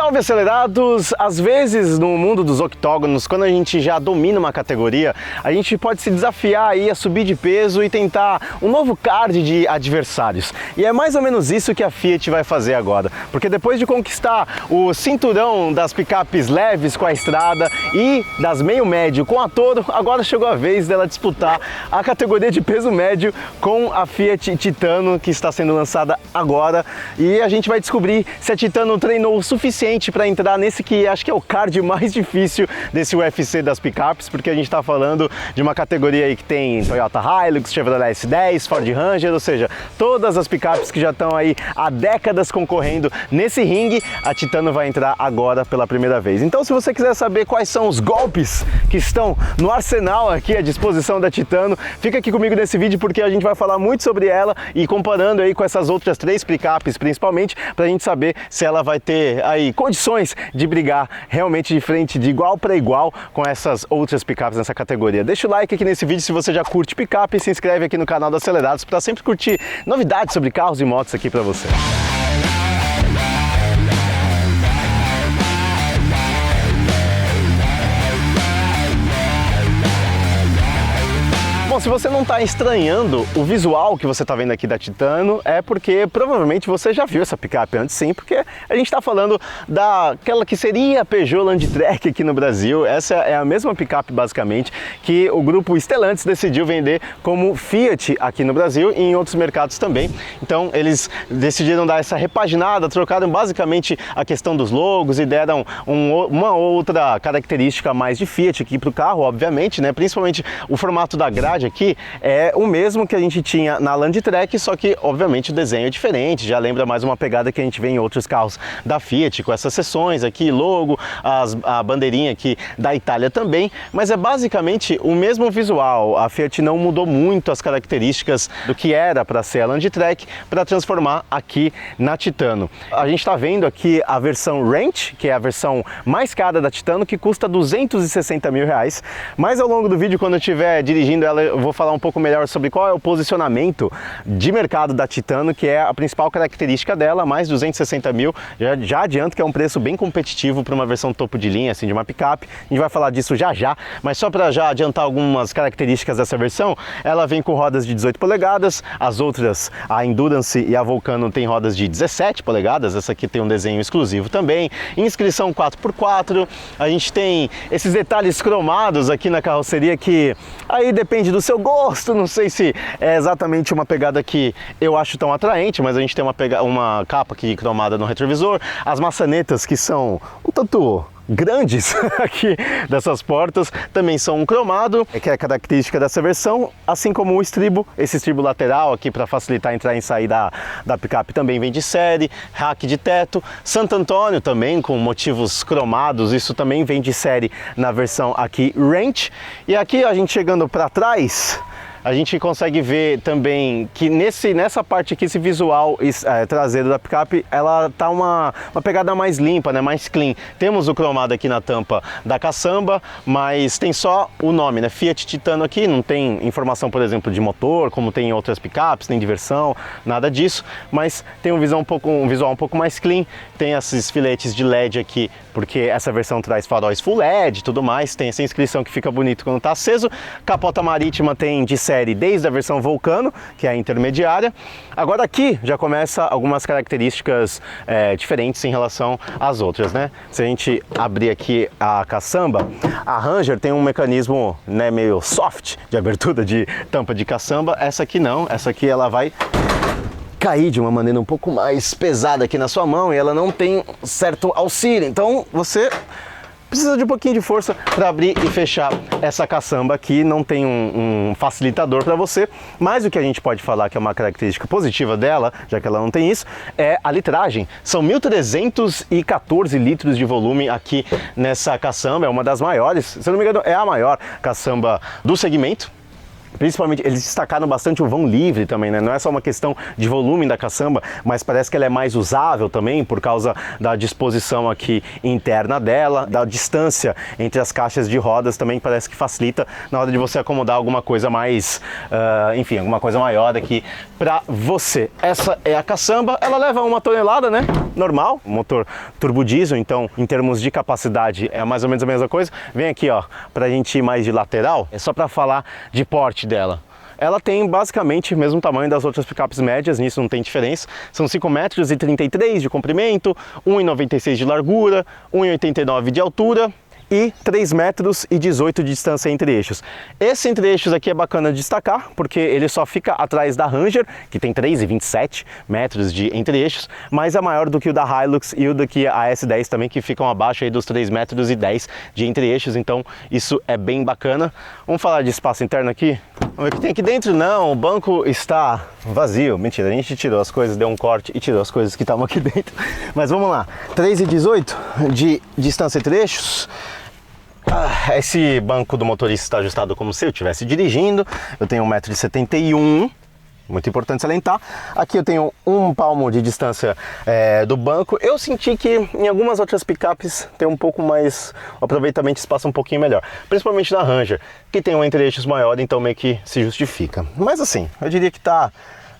Salve acelerados! Às vezes no mundo dos octógonos, quando a gente já domina uma categoria, a gente pode se desafiar aí a subir de peso e tentar um novo card de adversários. E é mais ou menos isso que a Fiat vai fazer agora, porque depois de conquistar o cinturão das picapes leves com a estrada e das meio médio com a Toro, agora chegou a vez dela disputar a categoria de peso médio com a Fiat Titano, que está sendo lançada agora, e a gente vai descobrir se a Titano treinou o suficiente para entrar nesse que acho que é o card mais difícil desse UFC das picapes, porque a gente está falando de uma categoria aí que tem Toyota Hilux, Chevrolet S10, Ford Ranger, ou seja, todas as picapes que já estão aí há décadas concorrendo nesse ringue. A Titano vai entrar agora pela primeira vez. Então, se você quiser saber quais são os golpes que estão no arsenal aqui à disposição da Titano, fica aqui comigo nesse vídeo, porque a gente vai falar muito sobre ela e comparando aí com essas outras três picapes, principalmente, para a gente saber se ela vai ter aí condições de brigar realmente de frente, de igual para igual com essas outras picapes nessa categoria. Deixa o like aqui nesse vídeo se você já curte picape e se inscreve aqui no canal da Acelerados para sempre curtir novidades sobre carros e motos aqui para você. Bom, se você não está estranhando o visual que você está vendo aqui da Titano, é porque provavelmente você já viu essa picape antes, sim, porque a gente está falando daquela que seria a Peugeot Landtrek aqui no Brasil. Essa é a mesma picape, basicamente, que o grupo Stellantis decidiu vender como Fiat aqui no Brasil e em outros mercados também. Então, eles decidiram dar essa repaginada, trocaram basicamente a questão dos logos e deram uma outra característica mais de Fiat aqui para o carro, obviamente, né? Principalmente o formato da grade aqui é o mesmo que a gente tinha na Landtrek, só que obviamente o desenho é diferente, já lembra mais uma pegada que a gente vê em outros carros da Fiat, com essas seções aqui, logo, a bandeirinha aqui da Itália também, mas é basicamente o mesmo visual. A Fiat não mudou muito as características do que era para ser a Landtrek para transformar aqui na Titano. A gente está vendo aqui a versão Range, que é a versão mais cara da Titano, que custa R$260 mil, mas ao longo do vídeo, quando eu estiver dirigindo ela, eu vou falar um pouco melhor sobre qual é o posicionamento de mercado da Titano, que é a principal característica dela, mais 260 mil. Já adianto que é um preço bem competitivo para uma versão topo de linha, assim, de uma picape. A gente vai falar disso já, mas só para já adiantar algumas características dessa versão, ela vem com rodas de 18 polegadas, as outras, a Endurance e a Vulcano, tem rodas de 17 polegadas, essa aqui tem um desenho exclusivo também, inscrição 4x4, a gente tem esses detalhes cromados aqui na carroceria que aí depende do seu gosto, não sei se é exatamente uma pegada que eu acho tão atraente, mas a gente tem uma capa aqui cromada no retrovisor, as maçanetas que são um tanto grandes aqui dessas portas também são um cromado, que é a característica dessa versão, assim como o estribo, esse estribo lateral aqui para facilitar a entrar e sair da picape também vem de série, rack de teto, Santo Antônio também com motivos cromados, isso também vem de série na versão aqui Range. E aqui a gente chegando para trás, a gente consegue ver também que nessa parte aqui, esse visual traseiro da picape, ela tá uma pegada mais limpa, né, mais clean. Temos o cromado aqui na tampa da caçamba, mas tem só o nome, né, Fiat Titano aqui, não tem informação, por exemplo, de motor, como tem em outras picapes, nem de versão, nada disso, mas tem um visual um pouco mais clean, tem esses filetes de LED aqui, porque essa versão traz faróis full LED e tudo mais, tem essa inscrição que fica bonito quando tá aceso, capota marítima tem de série desde a versão Vulcano, que é a intermediária. Agora aqui já começa algumas características diferentes em relação às outras, né? Se a gente abrir aqui a caçamba, a Ranger tem um mecanismo, né, meio soft de abertura de tampa de caçamba, essa aqui não, essa aqui ela vai cair de uma maneira um pouco mais pesada aqui na sua mão e ela não tem certo auxílio, então você precisa de um pouquinho de força para abrir e fechar essa caçamba aqui, não tem um facilitador para você, mas o que a gente pode falar que é uma característica positiva dela, já que ela não tem isso, é a litragem. São 1.314 litros de volume aqui nessa caçamba, é uma das maiores, se eu não me engano é a maior caçamba do segmento. Principalmente, eles destacaram bastante o vão livre também, né? Não é só uma questão de volume da caçamba, mas parece que ela é mais usável também por causa da disposição aqui interna dela, da distância entre as caixas de rodas também parece que facilita na hora de você acomodar alguma coisa mais, enfim, alguma coisa maior aqui para você. Essa é a caçamba, ela leva 1 tonelada, né? Normal, motor turbo diesel, então em termos de capacidade é mais ou menos a mesma coisa. Vem aqui, ó, pra gente ir mais de lateral, é só para falar de porte dela. Ela tem basicamente o mesmo tamanho das outras picapes médias, nisso não tem diferença. São 5,33 m de comprimento, 1,96 m de largura, 1,89 m de altura e 3,18 metros de distância entre eixos. Esse entre eixos aqui é bacana de destacar, porque ele só fica atrás da Ranger, que tem 3,27 metros de entre eixos, mas é maior do que o da Hilux e o do que a S10 também, que ficam abaixo aí dos 3,10 metros de entre eixos, então isso é bem bacana. Vamos falar de espaço interno aqui? Vamos ver o que tem aqui dentro. Não, o banco está vazio. Mentira, a gente tirou as coisas, deu um corte e tirou as coisas que estavam aqui dentro. Mas vamos lá, 3,18 de distância entre eixos. Esse banco do motorista está ajustado como se eu estivesse dirigindo. Eu tenho 1,71 m, muito importante salientar. Aqui eu tenho 1 palmo de distância do banco. Eu senti que em algumas outras picapes tem um pouco mais, o aproveitamento de espaço um pouquinho melhor, principalmente na Ranger, que tem um entre-eixos maior, então meio que se justifica. Mas assim, eu diria que está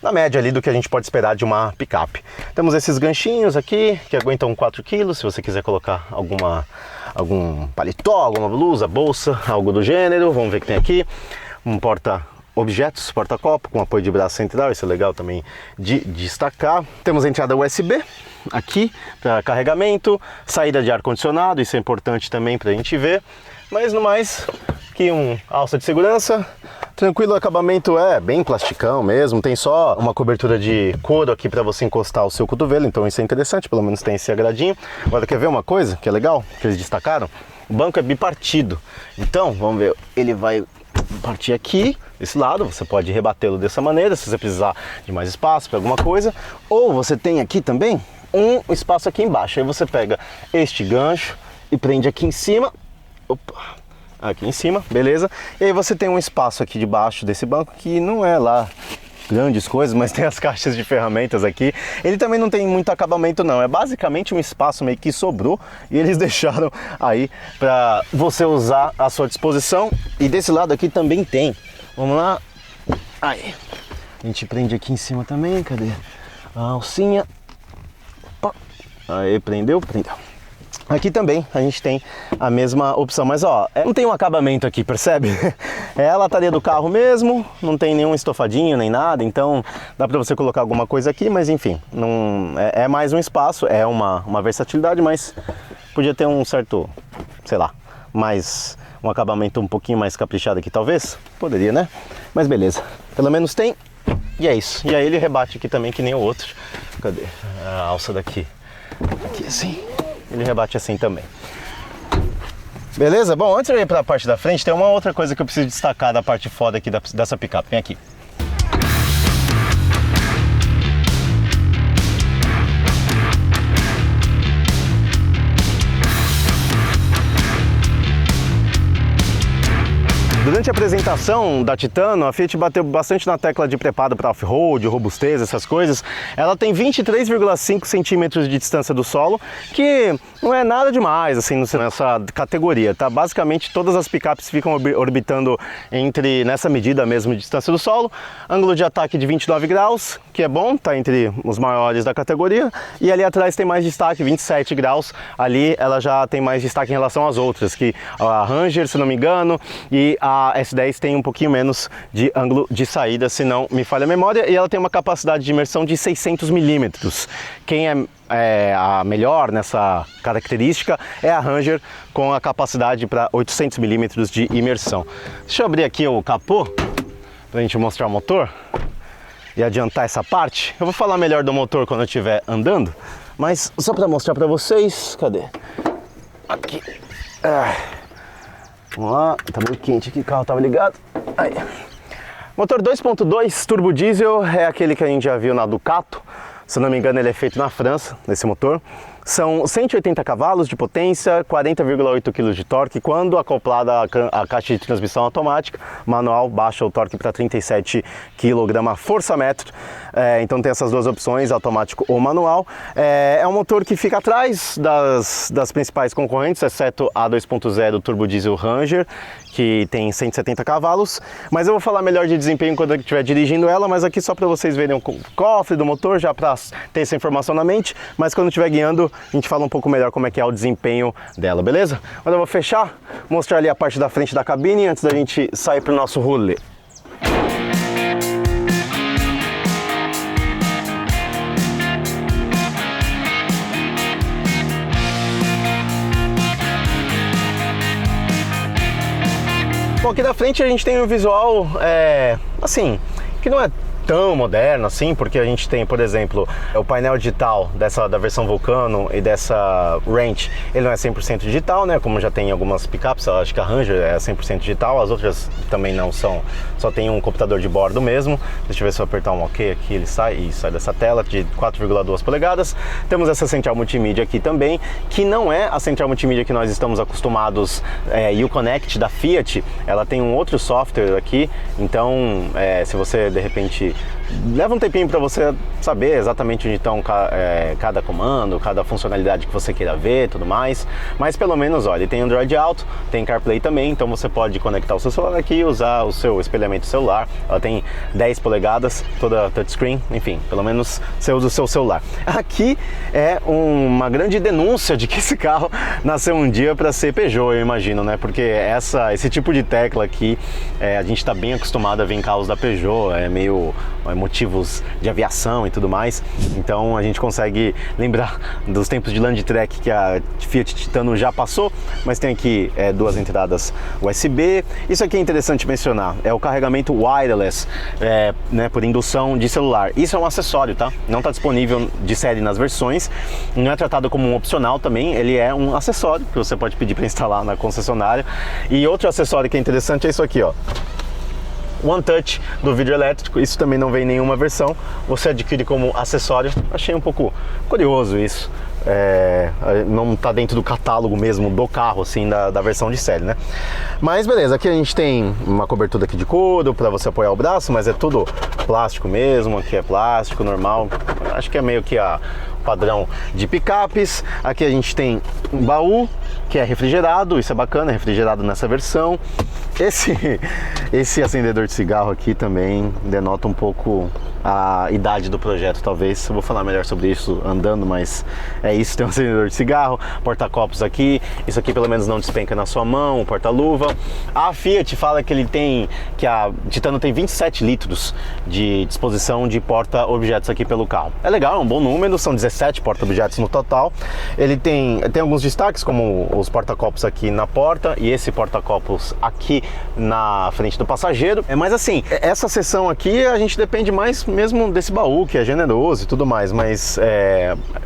na média ali do que a gente pode esperar de uma picape. Temos esses ganchinhos aqui que aguentam 4 kg, se você quiser colocar algum paletó, alguma blusa, bolsa, algo do gênero. Vamos ver o que tem aqui. Um porta-objetos, porta-copo com apoio de braço central, isso é legal também de destacar. Temos a entrada USB aqui para carregamento, saída de ar-condicionado, isso é importante também para a gente ver. Mas no mais, aqui alça de segurança. Tranquilo, o acabamento é bem plasticão mesmo, tem só uma cobertura de couro aqui para você encostar o seu cotovelo, então isso é interessante, pelo menos tem esse agradinho. Agora quer ver uma coisa que é legal, que eles destacaram? O banco é bipartido, então vamos ver, ele vai partir aqui, desse lado, você pode rebatê-lo dessa maneira, se você precisar de mais espaço para alguma coisa, ou você tem aqui também um espaço aqui embaixo, aí você pega este gancho e prende aqui em cima, opa, aqui em cima, beleza? E aí você tem um espaço aqui debaixo desse banco que não é lá grandes coisas, mas tem as caixas de ferramentas aqui. Ele também não tem muito acabamento não, é basicamente um espaço meio que sobrou e eles deixaram aí para você usar à sua disposição. E desse lado aqui também tem, vamos lá, aí, a gente prende aqui em cima também, cadê? A alcinha, opa, aí prendeu. Aqui também a gente tem a mesma opção, mas ó, não tem um acabamento aqui, percebe? É a lataria do carro mesmo, não tem nenhum estofadinho nem nada, então dá pra você colocar alguma coisa aqui, mas enfim, não, é mais um espaço, é uma versatilidade, mas podia ter um certo, sei lá, um acabamento um pouquinho mais caprichado aqui talvez, poderia, né? Mas beleza, pelo menos tem, e é isso. E aí ele rebate aqui também que nem o outro, cadê? A alça daqui, aqui assim. Ele rebate assim também. Beleza? Bom, antes de eu ir para a parte da frente, tem uma outra coisa que eu preciso destacar da parte foda aqui dessa picape. Vem aqui. Durante a apresentação da Titano, a Fiat bateu bastante na tecla de preparo para off-road, robustez, essas coisas. Ela tem 23,5 centímetros de distância do solo, que não é nada demais assim nessa categoria, tá? Basicamente todas as picapes ficam orbitando nessa medida mesmo de distância do solo. Ângulo de ataque de 29 graus, que é bom, tá entre os maiores da categoria. E ali atrás tem mais destaque, 27 graus. Ali ela já tem mais destaque em relação às outras, que a Ranger, se não me engano, e a S10 tem um pouquinho menos de ângulo de saída, se não me falha a memória, e ela tem uma capacidade de imersão de 600 milímetros. Quem é a melhor nessa característica é a Ranger, com a capacidade para 800 milímetros de imersão. Deixa eu abrir aqui o capô para a gente mostrar o motor e adiantar essa parte. Eu vou falar melhor do motor quando eu estiver andando, mas só para mostrar para vocês, cadê? Aqui. Vamos lá, tá meio quente aqui, o carro estava ligado. Aí. Motor 2.2 turbo diesel é aquele que a gente já viu na Ducato. Se não me engano, ele é feito na França, esse motor. São 180 cavalos de potência, 40,8 kg de torque. Quando acoplada à caixa de transmissão automática, manual baixa o torque para 37 kgfm. Então tem essas duas opções, automático ou manual. É um motor que fica atrás das principais concorrentes, exceto a 2.0 turbo diesel Ranger, que tem 170 cavalos, mas eu vou falar melhor de desempenho quando eu estiver dirigindo ela, mas aqui só para vocês verem o cofre do motor, já para ter essa informação na mente, mas quando estiver guiando, a gente fala um pouco melhor como é que é o desempenho dela, beleza? Agora eu vou fechar, mostrar ali a parte da frente da cabine antes da gente sair para o nosso rolê. Bom, aqui da frente a gente tem um visual, assim, que não é tão moderno assim, porque a gente tem, por exemplo, o painel digital da versão Vulcano e dessa Ranch, ele não é 100% digital, né, como já tem em algumas picapes, eu acho que a Ranger é 100% digital, as outras também não são, só tem um computador de bordo mesmo. Deixa eu ver se eu apertar um OK aqui, ele sai dessa tela de 4,2 polegadas. Temos essa central multimídia aqui também, que não é a central multimídia que nós estamos acostumados, Uconnect da Fiat, ela tem um outro software aqui, então se você de repente leva um tempinho para você saber exatamente onde estão cada comando, cada funcionalidade que você queira ver, tudo mais. Mas pelo menos, olha, ele tem Android Auto, tem CarPlay também, então você pode conectar o seu celular aqui e usar o seu espelhamento celular. Ela tem 10 polegadas, toda touchscreen, enfim, pelo menos você usa o seu celular. Aqui é uma grande denúncia de que esse carro nasceu um dia para ser Peugeot, eu imagino, né? Porque esse tipo de tecla aqui, a gente está bem acostumado a ver em carros da Peugeot, meio motivos de aviação e tudo mais, então a gente consegue lembrar dos tempos de Landtrek que a Fiat Titano já passou, mas tem aqui duas entradas USB. Isso aqui é interessante mencionar, é o carregamento wireless, né, por indução de celular. Isso é um acessório, tá? Não está disponível de série nas versões, não é tratado como um opcional também, ele é um acessório que você pode pedir para instalar na concessionária. E outro acessório que é interessante é isso aqui, ó. One Touch do vidro elétrico, isso também não vem em nenhuma versão, você adquire como acessório. Achei um pouco curioso isso, não está dentro do catálogo mesmo do carro, assim, da versão de série, né? Mas beleza, aqui a gente tem uma cobertura aqui de couro para você apoiar o braço, mas é tudo plástico mesmo, aqui é plástico normal, acho que é meio que padrão de picapes. Aqui a gente tem um baú que é refrigerado, isso é bacana, refrigerado nessa versão. Esse acendedor de cigarro aqui também denota um pouco a idade do projeto, talvez. Eu vou falar melhor sobre isso andando, mas é isso, tem um acendedor de cigarro, porta-copos aqui, isso aqui pelo menos não despenca na sua mão, um porta-luva. A Fiat fala que a Titano tem 27 litros de disposição de porta-objetos aqui pelo carro. É legal, é um bom número, são 17 porta-objetos no total. Ele tem alguns destaques, como os porta-copos aqui na porta e esse porta-copos aqui na frente do passageiro. Mas assim, essa seção aqui a gente depende mais mesmo desse baú, que é generoso e tudo mais, mas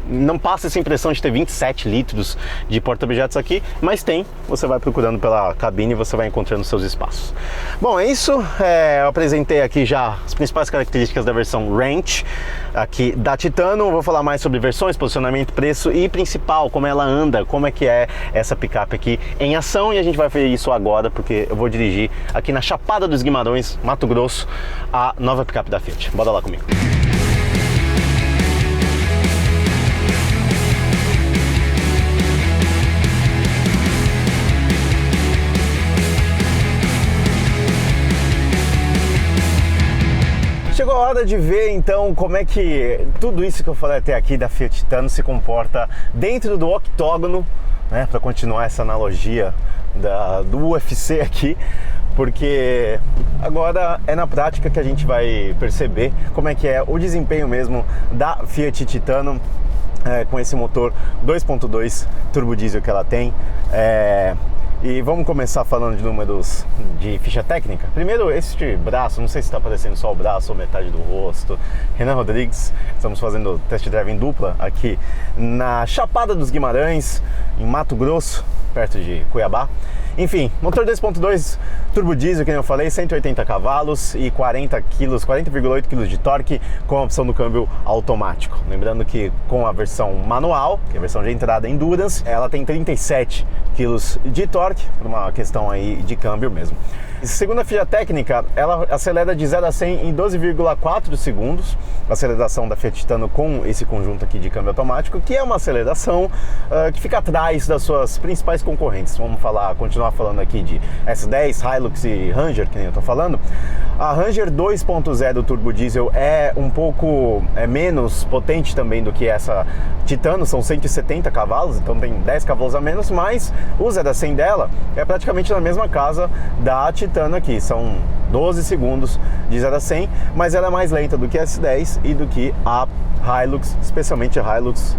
não passa essa impressão de ter 27 litros de porta-objetos aqui, mas tem, você vai procurando pela cabine e você vai encontrando seus espaços. Bom, é isso, eu apresentei aqui já as principais características da versão Ranch aqui da Titano. Vou falar mais sobre versões, posicionamento, preço e principal, como ela anda, como é que é essa picape aqui em ação, e a gente vai ver isso agora, porque eu vou dirigir aqui na Chapada dos Guimarães, Mato Grosso, a nova picape da Fiat. Bora lá comigo. Chegou a hora de ver então como é que tudo isso que eu falei até aqui da Fiat Titano se comporta dentro do octógono, né, para continuar essa analogia do UFC aqui, porque agora é na prática que a gente vai perceber como é que é o desempenho mesmo da Fiat Titano com esse motor 2.2 turbo diesel que ela tem. E vamos começar falando de números de ficha técnica. Primeiro, este braço, não sei se está aparecendo só o braço ou metade do rosto. Renan Rodrigues, estamos fazendo test drive em dupla aqui na Chapada dos Guimarães, em Mato Grosso, perto de Cuiabá. Enfim, motor 2.2 turbo diesel, que eu falei, 180 cavalos e 40,8 kg de torque com a opção do câmbio automático. Lembrando que com a versão manual, que é a versão de entrada Endurance, ela tem 37 kg de torque, por uma questão aí de câmbio mesmo. E segundo a ficha técnica, ela acelera de 0 a 100 em 12,4 segundos, a aceleração da Fiat Titano com esse conjunto aqui de câmbio automático, que é uma aceleração que fica atrás das suas principais concorrentes. Vamos continuar falando aqui de S10, Hilux e Ranger, que nem eu tô falando. A Ranger 2.0 turbo diesel é um pouco menos potente também do que essa Titano, são 170 cavalos, então tem 10 cavalos a menos, mas o 0 a 100 dela é praticamente na mesma casa da Titano aqui, são 12 segundos de 0 a 100, mas ela é mais lenta do que a S10 e do que a Hilux, especialmente a Hilux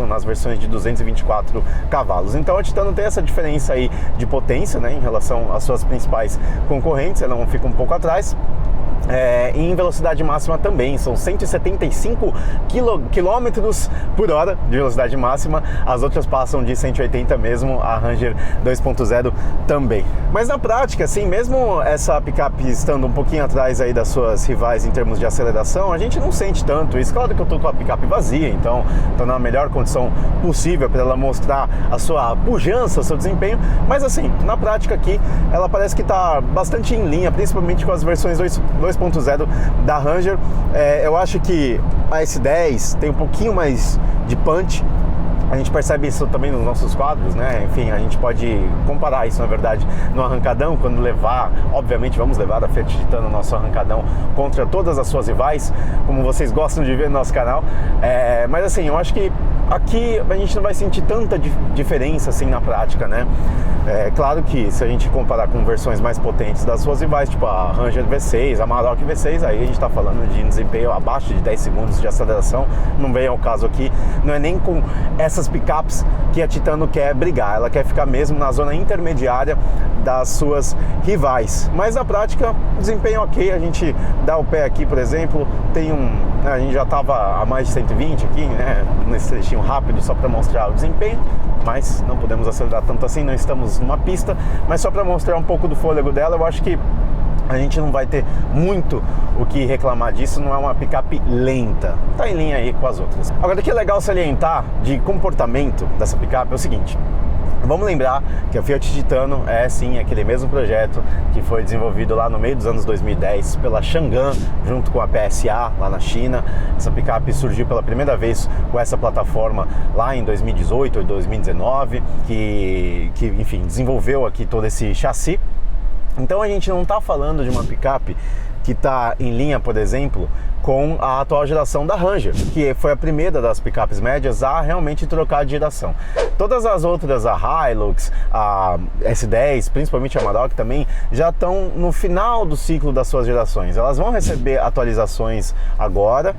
nas versões de 224 cavalos. Então a Titano tem essa diferença aí de potência, né, em relação às suas principais concorrentes, ela não fica um pouco atrás. Em velocidade máxima também, são 175 km por hora de velocidade máxima, as outras passam de 180 mesmo, a Ranger 2.0 também. Mas na prática, assim, mesmo essa picape estando um pouquinho atrás aí das suas rivais em termos de aceleração, a gente não sente tanto isso. Claro que eu tô com a picape vazia, então tô na melhor condição possível para ela mostrar a sua pujança, o seu desempenho, mas assim, na prática aqui, ela parece que tá bastante em linha, principalmente com as versões 2.0 da Ranger. Eu acho que a S10 tem um pouquinho mais de punch. A gente percebe isso também nos nossos quadros, né? Enfim, a gente pode comparar isso, na verdade, no arrancadão, quando obviamente vamos levar a Fiat Titano no nosso arrancadão contra todas as suas rivais, como vocês gostam de ver no nosso canal. Mas assim, eu acho que aqui a gente não vai sentir tanta diferença assim na prática, né? Claro que se a gente comparar com versões mais potentes das suas rivais, tipo a Ranger V6, a Amarok V6, aí a gente está falando de desempenho abaixo de 10 segundos de aceleração, não vem ao caso aqui, não é nem com essas picapes que a Titano quer brigar, ela quer ficar mesmo na zona intermediária das suas rivais, mas na prática desempenho ok. A gente dá o pé aqui, por exemplo, a gente já estava a mais de 120 aqui, né, nesse trechinho rápido só para mostrar o desempenho, mas não podemos acelerar tanto assim, não estamos numa pista, mas só para mostrar um pouco do fôlego dela. Eu acho que a gente não vai ter muito o que reclamar disso, não é uma picape lenta, tá em linha aí com as outras. Agora, o que é legal salientar de comportamento dessa picape é o seguinte: vamos lembrar que a Fiat Titano é sim aquele mesmo projeto que foi desenvolvido lá no meio dos anos 2010 pela Changan, junto com a PSA lá na China. Essa picape surgiu pela primeira vez com essa plataforma lá em 2018 ou 2019, que enfim, desenvolveu aqui todo esse chassi. Então a gente não está falando de uma picape que está em linha, por exemplo, com a atual geração da Ranger, que foi a primeira das picapes médias a realmente trocar de geração. Todas as outras, a Hilux, a S10, principalmente a Amarok também, já estão no final do ciclo das suas gerações. Elas vão receber atualizações agora,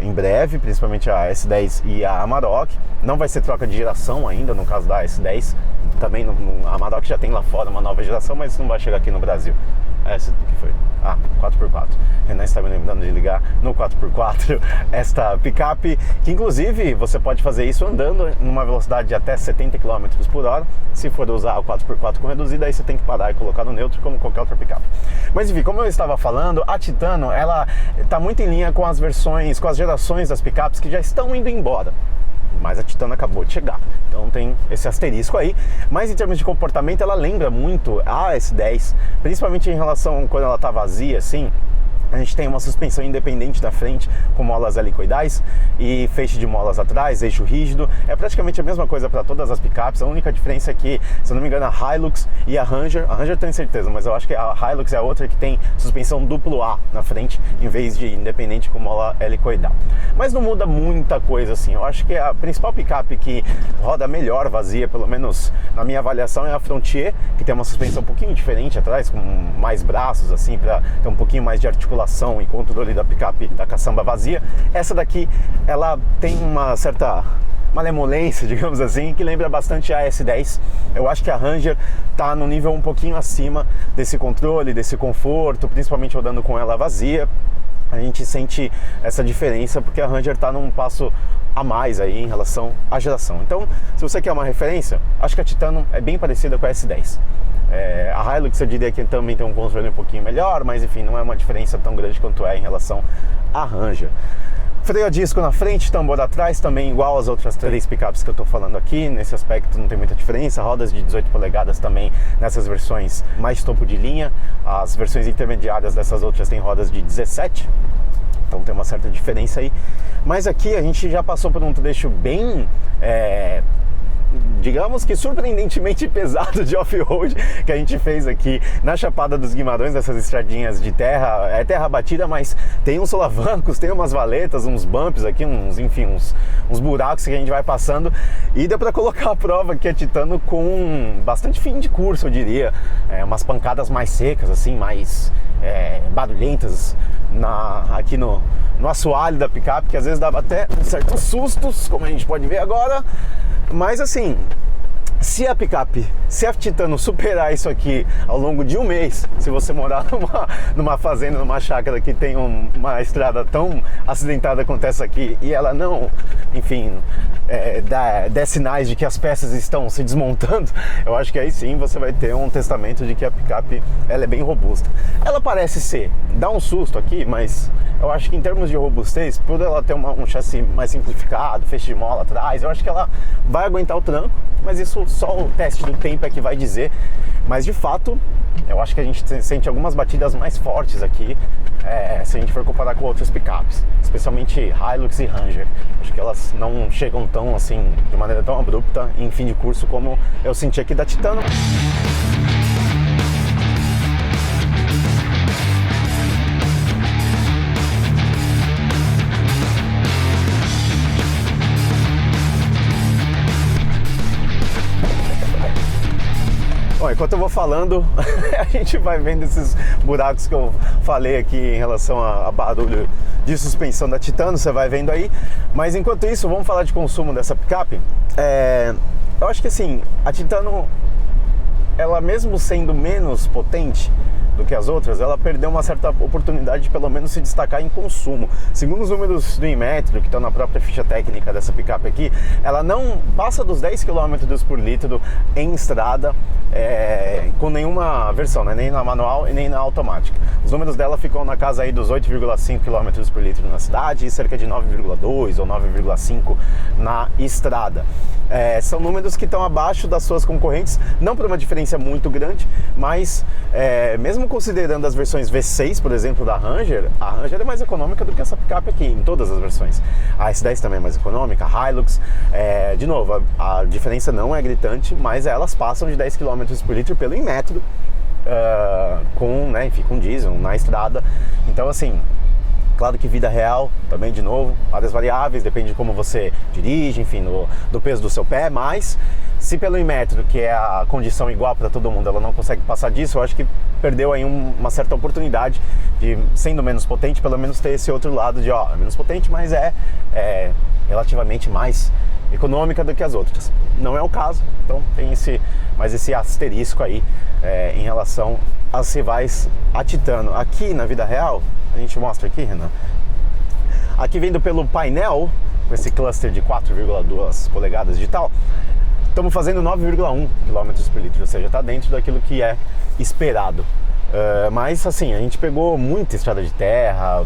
em breve, principalmente a S10 e a Amarok. Não vai ser troca de geração ainda, no caso da S10. Também a Amarok já tem lá fora uma nova geração, mas isso não vai chegar aqui no Brasil. Essa que foi? 4x4. Renan está me lembrando de ligar no 4x4 esta picape, que inclusive você pode fazer isso andando numa velocidade de até 70 km por hora. Se for usar o 4x4 com reduzida, aí você tem que parar e colocar no neutro, como qualquer outra picape. Mas enfim, como eu estava falando, a Titano, ela está muito em linha com as versões, com as gerações das picapes que já estão indo embora. Mas a Titano acabou de chegar, então tem esse asterisco aí. Mas em termos de comportamento, ela lembra muito a S10, principalmente em relação quando ela está vazia, assim. A gente tem uma suspensão independente da frente com molas helicoidais e feixe de molas atrás, eixo rígido. É praticamente a mesma coisa para todas as picapes. A única diferença é que, se eu não me engano, a Hilux e a Ranger eu tenho certeza, mas eu acho que a Hilux é a outra que tem suspensão duplo A na frente, em vez de independente com mola helicoidal. Mas não muda muita coisa assim. Eu acho que a principal picape que roda melhor vazia, pelo menos na minha avaliação, é a Frontier, que tem uma suspensão um pouquinho diferente atrás, com mais braços assim, para ter um pouquinho mais de articulação e controle da picape, da caçamba vazia. Essa daqui, ela tem uma certa malemolência, digamos assim, que lembra bastante a S10. Eu acho que a Ranger está no nível um pouquinho acima desse controle, desse conforto, principalmente rodando com ela vazia. a gente sente essa diferença porque a Ranger está num passo a mais aí em relação à geração. Então, se você quer uma referência, acho que a Titano é bem parecida com a S10. A Hilux eu diria que também tem um controle um pouquinho melhor, mas enfim, não é uma diferença tão grande quanto é em relação à Ranger. Freio a disco na frente, tambor atrás, também igual às outras 3 picapes que eu estou falando aqui. Nesse aspecto não tem muita diferença. Rodas de 18 polegadas também nessas versões mais topo de linha. As versões intermediárias dessas outras têm rodas de 17. Então tem uma certa diferença aí. Mas aqui a gente já passou por um trecho bem, digamos que surpreendentemente pesado de off-road que a gente fez aqui na Chapada dos Guimarães, dessas estradinhas de terra, é terra batida, mas tem uns solavancos, tem umas valetas, uns bumps aqui, uns buracos que a gente vai passando, e deu para colocar a prova aqui a Titano com bastante fim de curso, eu diria, umas pancadas mais secas, assim, mais barulhentas aqui no assoalho da picape, que às vezes dava até certos sustos, como a gente pode ver agora. Mas assim, se a Titano superar isso aqui ao longo de um mês, se você morar numa fazenda, numa chácara que tem uma estrada tão acidentada quanto essa aqui, e ela não, enfim, der sinais de que as peças estão se desmontando, eu acho que aí sim você vai ter um testamento de que a picape ela é bem robusta. Ela parece dá um susto aqui, mas eu acho que em termos de robustez, por ela ter um chassi mais simplificado, feixe de mola atrás, eu acho que ela vai aguentar o tranco, mas isso só o teste do tempo é que vai dizer. Mas de fato, eu acho que a gente sente algumas batidas mais fortes aqui, se a gente for comparar com outras picapes, especialmente Hilux e Ranger. Acho que elas não chegam tão assim, de maneira tão abrupta em fim de curso como eu senti aqui da Titano. Bom, enquanto eu vou falando, a gente vai vendo esses buracos que eu falei aqui em relação a barulho de suspensão da Titano, você vai vendo aí. Mas enquanto isso, vamos falar de consumo dessa picape. Eu acho que assim, a Titano, ela mesmo sendo menos potente do que as outras, ela perdeu uma certa oportunidade de pelo menos se destacar em consumo. Segundo os números do Inmetro, que estão na própria ficha técnica dessa picape aqui, ela não passa dos 10 km por litro em estrada com nenhuma versão, né? Nem na manual e nem na automática. Os números dela ficam na casa aí dos 8,5 km por litro na cidade e cerca de 9,2 ou 9,5 na estrada. São números que estão abaixo das suas concorrentes, não por uma diferença muito grande, mas mesmo considerando as versões V6, por exemplo, da Ranger, a Ranger é mais econômica do que essa picape aqui, em todas as versões. A S10 também é mais econômica, a Hilux, de novo, a diferença não é gritante, mas elas passam de 10 km por litro pelo Inmetro, com diesel na estrada. Então assim, claro que vida real também, de novo, várias variáveis, depende de como você dirige, enfim, do peso do seu pé, mas se pelo Inmetro, que é a condição igual para todo mundo, ela não consegue passar disso, eu acho que perdeu aí uma certa oportunidade de, sendo menos potente, pelo menos ter esse outro lado de, é menos potente, mas é relativamente mais econômica do que as outras. Não é o caso, então tem esse asterisco aí em relação às rivais a Titano. Aqui na vida real, a gente mostra aqui, Renan, aqui vendo pelo painel, com esse cluster de 4,2 polegadas digital, estamos fazendo 9,1 km por litro, ou seja, está dentro daquilo que é esperado. Mas assim, a gente pegou muita estrada de terra,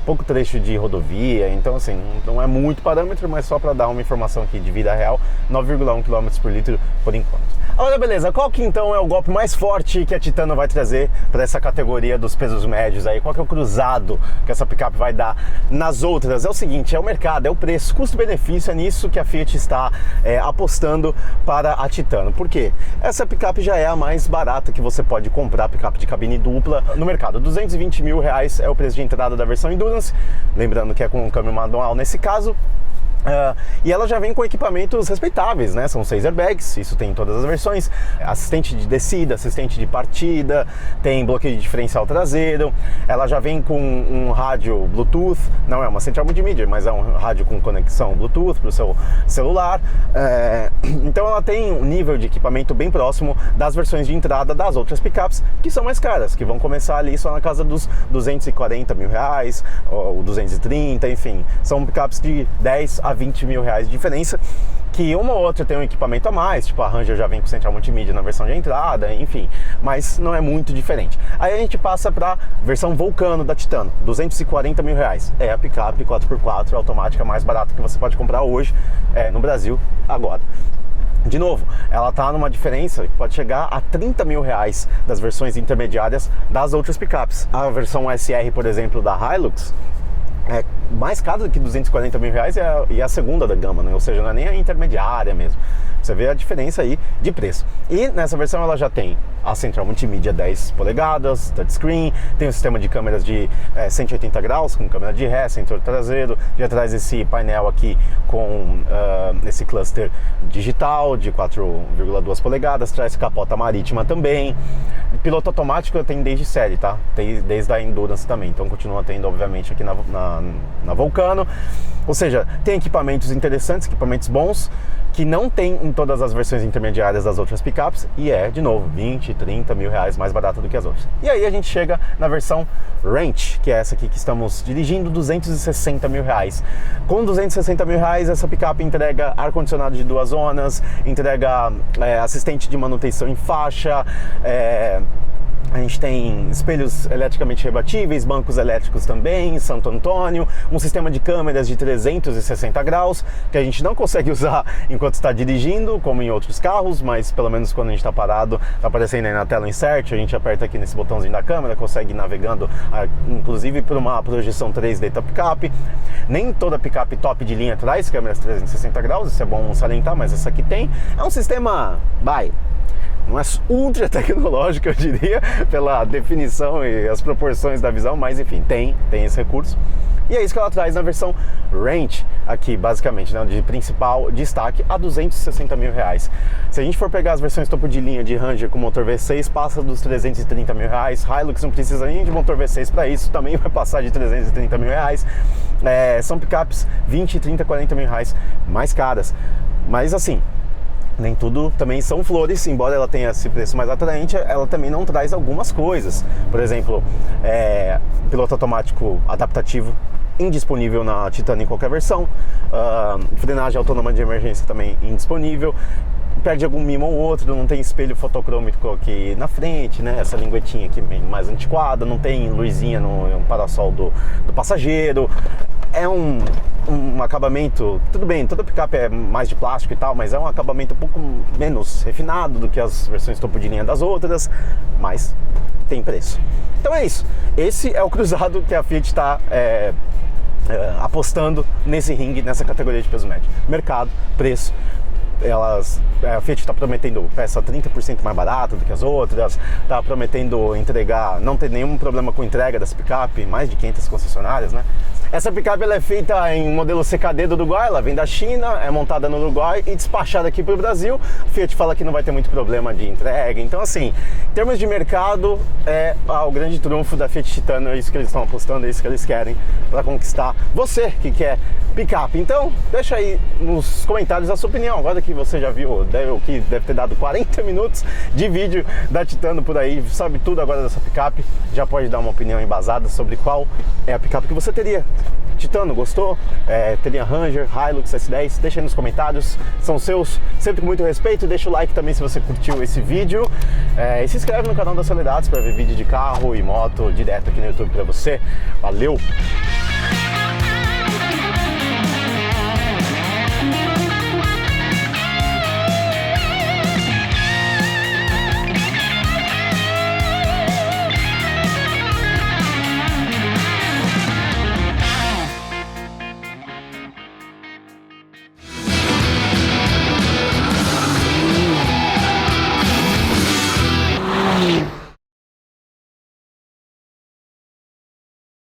pouco trecho de rodovia, então assim, não é muito parâmetro, mas só para dar uma informação aqui de vida real, 9,1 km por litro por enquanto. Agora beleza, qual que então é o golpe mais forte que a Titano vai trazer para essa categoria dos pesos médios aí? Qual que é o cruzado que essa picape vai dar nas outras? É o seguinte, é o mercado, é o preço, custo-benefício, é nisso que a Fiat está apostando para a Titano. Por quê? Essa picape já é a mais barata que você pode comprar, picape de cabine dupla no mercado. R$220 mil é o preço de entrada da versão Endurance, lembrando que é com um câmbio manual nesse caso. E ela já vem com equipamentos respeitáveis, né? São 6 airbags, isso tem em todas as versões, assistente de descida, assistente de partida, tem bloqueio de diferencial traseiro, ela já vem com um rádio Bluetooth, não é uma central multimídia, mas é um rádio com conexão Bluetooth para o seu celular, então ela tem um nível de equipamento bem próximo das versões de entrada das outras picapes, que são mais caras, que vão começar ali só na casa dos 240 mil reais, ou 230, enfim, são picapes de 10 a 20 mil reais de diferença, que uma ou outra tem um equipamento a mais, tipo a Ranger já vem com central multimídia na versão de entrada, enfim, mas não é muito diferente. Aí a gente passa para a versão Vulcano da Titano, 240 mil reais. É a picape 4x4 automática mais barata que você pode comprar hoje no Brasil, agora. De novo, ela está numa diferença que pode chegar a 30 mil reais das versões intermediárias das outras picapes. A versão SR, por exemplo, da Hilux, é mais cara do que 240 mil reais e a segunda da gama, né? Ou seja, não é nem a intermediária mesmo. Você vê a diferença aí de preço. E nessa versão ela já tem a central multimídia 10 polegadas, touchscreen, tem um sistema de câmeras de 180 graus, com câmera de ré, sensor traseiro, já traz esse painel aqui com esse cluster digital de 4,2 polegadas, traz capota marítima também. Piloto automático tem desde série, tá? Tem desde a Endurance também, então continua tendo, obviamente, aqui na Vulcano. Ou seja, tem equipamentos interessantes, equipamentos bons, que não tem em todas as versões intermediárias das outras picapes e de novo, 20, 30 mil reais mais barata do que as outras. E aí a gente chega na versão Ranch, que é essa aqui que estamos dirigindo, 260 mil reais. Com 260 mil reais, essa picape entrega ar-condicionado de 2 zonas, entrega assistente de manutenção em faixa, a gente tem espelhos eletricamente rebatíveis, bancos elétricos também, Santo Antônio, um sistema de câmeras de 360 graus, que a gente não consegue usar enquanto está dirigindo, como em outros carros, mas pelo menos quando a gente está parado, está aparecendo aí na tela Insert, a gente aperta aqui nesse botãozinho da câmera, consegue ir navegando, inclusive por uma projeção 3D da picape. Nem toda picape top de linha traz câmeras 360 graus, isso é bom salientar, mas essa aqui tem. É um sistema, não é ultra tecnológico, eu diria, pela definição e as proporções da visão, mas enfim, tem esse recurso. E é isso que ela traz na versão Range, aqui basicamente, né, de principal destaque, a 260 mil reais. Se a gente for pegar as versões topo de linha de Ranger com motor V6, passa dos 330 mil reais. Hilux não precisa nem de motor V6 para isso, também vai passar de 330 mil reais. São picapes 20, 30, 40 mil reais mais caras. Mas assim, nem tudo também são flores, embora ela tenha esse preço mais atraente, ela também não traz algumas coisas. Por exemplo, piloto automático adaptativo indisponível na Titano em qualquer versão, frenagem autônoma de emergência também indisponível, perde algum mimo ou outro, não tem espelho fotocrômico aqui na frente, né? Essa linguetinha aqui mais antiquada, não tem luzinha no parasol do passageiro. É um acabamento, tudo bem, toda picape é mais de plástico e tal, mas é um acabamento um pouco menos refinado do que as versões topo de linha das outras, mas tem preço. Então é isso, esse é o cruzado que a Fiat está apostando nesse ringue, nessa categoria de peso médio. Mercado, preço. A Fiat está prometendo peça 30% mais barata do que as outras, está prometendo entregar, não ter nenhum problema com entrega dessa picape, mais de 500 concessionárias, né? Essa picape ela é feita em modelo CKD do Uruguai, ela vem da China, é montada no Uruguai e despachada aqui para o Brasil. A Fiat fala que não vai ter muito problema de entrega, então assim, em termos de mercado, o grande trunfo da Fiat Titano, é isso que eles estão apostando, é isso que eles querem para conquistar você que quer picape. Então, deixa aí nos comentários a sua opinião, agora que você já viu, que deve ter dado 40 minutos de vídeo da Titano por aí, sabe tudo agora dessa picape, já pode dar uma opinião embasada sobre qual é a picape que você teria. Titano, gostou? Teria Ranger, Hilux, S10? Deixa aí nos comentários, são seus, sempre com muito respeito. Deixa o like também se você curtiu esse vídeo, e se inscreve no canal da Soledades para ver vídeo de carro e moto direto aqui no YouTube para você. Valeu!